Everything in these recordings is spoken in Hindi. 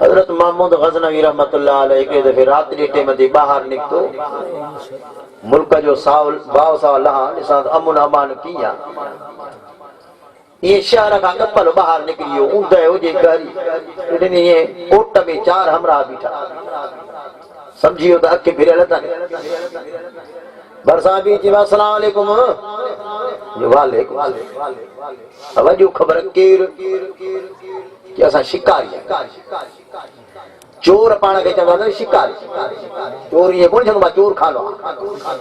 हजरत महमूद गज़नवी रहमतुल्लाह अलैह के दफे रात जे टेम ते बाहर निकतो मुल्क जो सावल बाव सा लहा निसाद अमन अमान किया ये शहर का कपल बाहर निकलियो उदय हो जे गरी इतनी ये कोट में 4 हमरा बीठा समझियो तो अके फिरल था बरसा भी जी अस्सलाम वालेकुम जो वालेकुम अवजो खबर केर कि असा शिकारी चोर पाण के चवंदा शिकारी चोर ये कोन चवंदा चोर खानो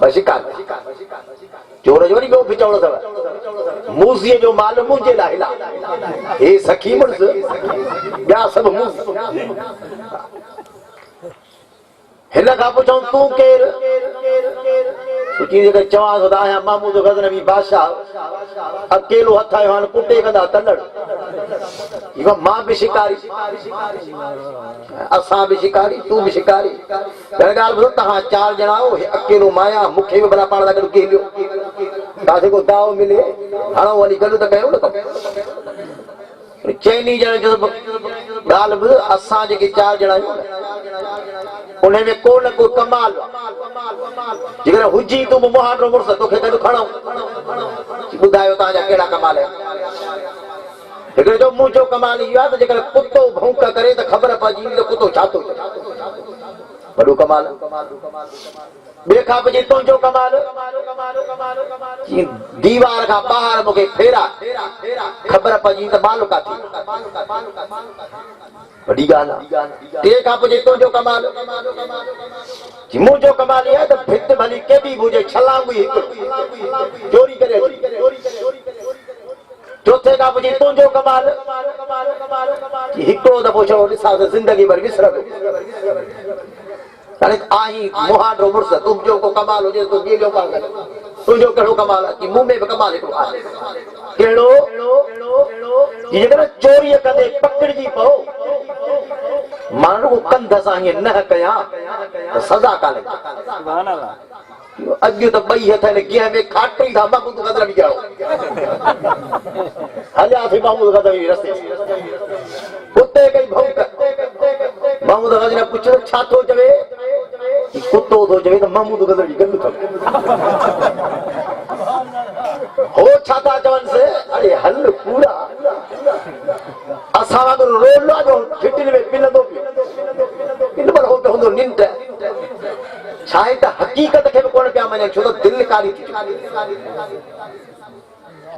बस शिकारी चोर जो वरी को फिचौड़ो थव मूसीअ जो माल मुंहिंजे लाइ ला हे सखी मुर्स ॿिया सभु मूस हिन खां पुछूं तूं केरु सुठी जगह चवां थो त आहियां महमूद गज़नवी बादशाह अकेलो हथ आयो हाणे कुटे कंदा तलड़ मां भी शिकारी असां भी शिकारी तू भी शिकारी ॻाल्हि ॿुधो तव्हां 4 ॼणा हो अकेलो माया मूंखे भी भला पाण सां गॾु केलियो काथे को दाव मिले हणो वञी गॾु त कयूं न चइनी ॼणनि जो ॻाल्हि ॿुध असां जेके 4 ॼणा आहियूं उन में को न को कमाल जेकर हुजी तूं मुहांडो मुड़ुस तोखे गॾु खणूं ॿुधायो तव्हांजा कहिड़ा कमाल आहिनि हिकिड़े जो मुंहिंजो कमाल इहो आहे त जेकर कुतो भौंक करे त ख़बर पइजी त कुतो छा थो चए वॾो कमाल ॿिए खां पुछे तुंहिंजो कमाल दीवार खां ॿाहिरि मूंखे फेरा ख़बर पइजी त माल काथी वॾी ॻाल्हि आहे टे खां पुछे तुंहिंजो कमाल मुंहिंजो कमाल इहो आहे त भित भली केॾी बि हुजे छलांग हुई चोरी करे चौथे खां पुछे तुंहिंजो कमाल हिकिड़ो दफ़ो चओ ॾिसां त ज़िंदगी भर विसरंदो आही मुहांडो मुड़ुस तुंहिंजो को कमाल हुजे तो गेलियो पागल तुंहिंजो कहिड़ो कमाल आहे मूं में बि कमाल हिकिड़ो आहे कहिड़ो जेकर चोरीअ कंदे पकड़जी पओ माण्हू कंध सां हीअं न कयां त सज़ा कान्हे अॼु त 2 हथ आहिनि कीअं में खाटई था महमूद गज़नवी कहिड़ो हलियासीं महमूद गज़नवी रस्ते कुते कई भौंक महमूद गज़नवी पुछो छा थो चवे कुतो थो चवे त महमूद गज़नवी गंद थो हो छा था चवनि से अरे हल पूरा असां वांगुरु रोलो जो फिटिल में पिलंदो पियो हो पे हूंदो निंड छा आहे त हक़ीक़त खे बि कोन पिया मञनि छो त दिलि कारी थी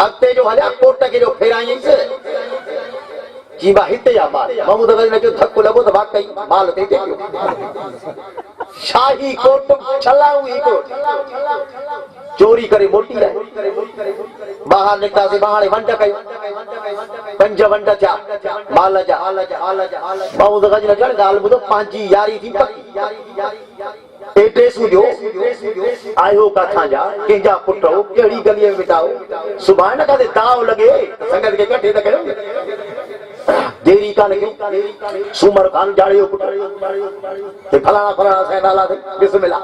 अॻिते जो हलिया कोट खे जो फेराईंसि जी बा हिते आ माल महमूद गज़नवी जो धक्को लॻो त वाकई माल ते पियो शाही कोट छलाऊं ही कोट चोरी करे मोटी आहे ॿाहिरि निकितासीं ॿाहिरि वंड कई 5 वंड थिया माल जा महमूद गज़नवी ॻाल्हि ॿुधो पंहिंजी यारी थी पकी एड्रेसूं ॾियो आयो काथां जा कंहिंजा पुट हो कहिड़ी गलीअ में वेठा हो सुभाणे न काथे दाव लॻे संगत खे कठे त कयो देरी कान कयो सूमर खान जाड़ियो पुट फलाणा फलाणा सां नाला बिस्मिल्लाह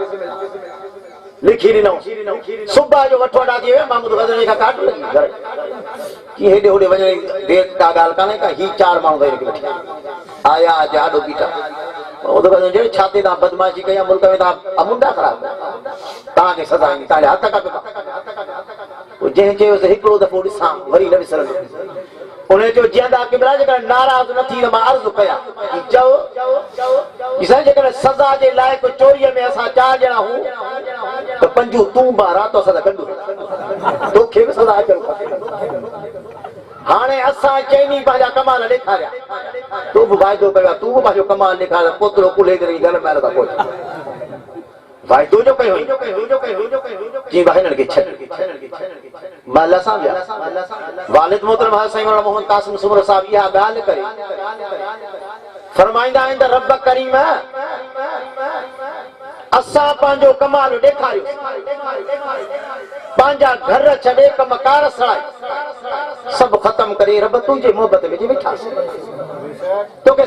लिखी ॾिनो सुबुह जो वठो वॾा थी विया महमूद गज़नवी खां काट लॻी घर की हेॾे होॾे वञण देर का ॻाल्हि कान्हे का ही 4 माण्हू आया जाॾो बीठा छाते तव्हां बदमाशी कई मुल्क में तव्हां अमुंडा ख़राब तव्हांखे सज़ा ईंदी तव्हांजा हथ कापे जंहिं चयोसि हिकिड़ो दफ़ो ॾिसां वरी न विसरंदो उन चयो जीअंदा किबला जेकर नाराज़ न थी त मां अर्ज़ु कयां चओ साईं जेकर सज़ा जे लाइक़ चोरीअ में असां 4 ॼणा हूं त 5 तूं बि राति असां गॾु तोखे बि सज़ा अचणु खपे हाणे असां चइनी पंहिंजा कमाल ॾेखारिया तूं बि वाइदो कयो तूं बि पंहिंजो कमाल ॾेखार पोतरो कुल्हे करे घर महिल था पहुच वाइदो जो कयो जी हिननि खे छॾ महिल सां विया वालिद मोहतरम साईं मौलाना मोहम्मद कासिम सुमरो साहिब इहा ॻाल्हि करे फरमाईंदा आहिनि त रब करीम असां पंहिंजो कमाल ॾेखारियो पंहिंजा घर छॾे कमकार सड़ाए सभु ख़तम करे रब तुंहिंजे मोहबत में वेठासीं तोखे